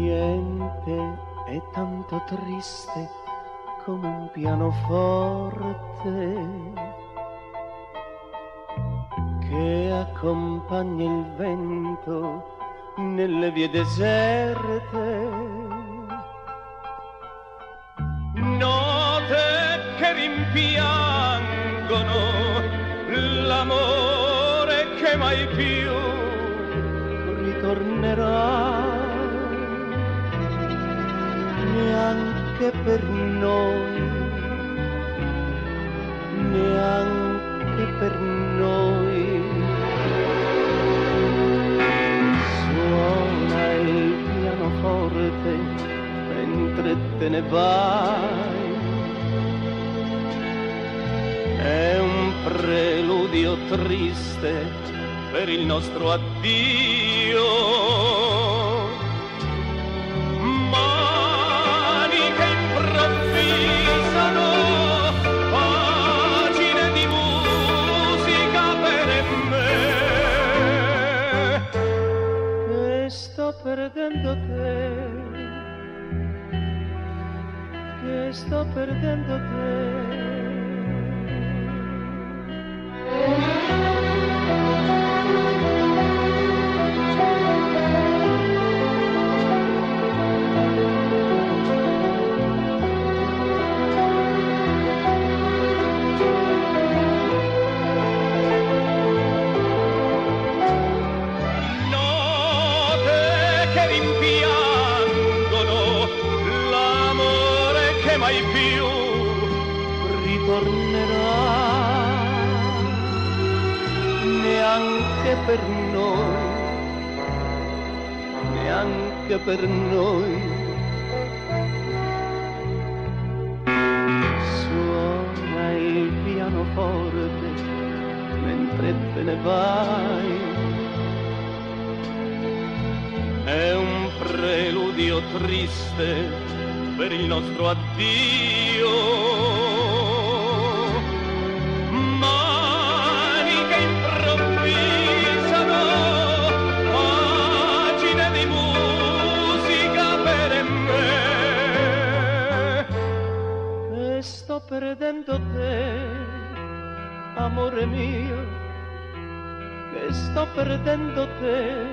Niente è tanto triste come un pianoforte che accompagna il vento nelle vie deserte. Note che rimpiangono l'amore che mai più ritornerà. Neanche per noi, neanche per noi. Suona il pianoforte mentre te ne vai. È un preludio triste per il nostro addio. Perdendo te, che sto perdendo te. Mai più ritornerà, neanche per noi, neanche per noi. Suona il pianoforte mentre te ne vai. È un preludio triste per il nostro addio. Mani che improvvisano pagine di musica per me. E sto perdendo te, amore mio, che sto perdendo te,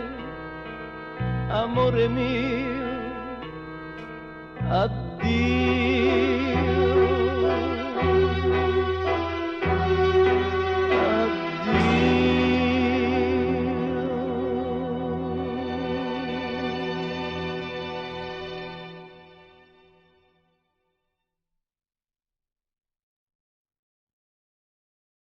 amore mio.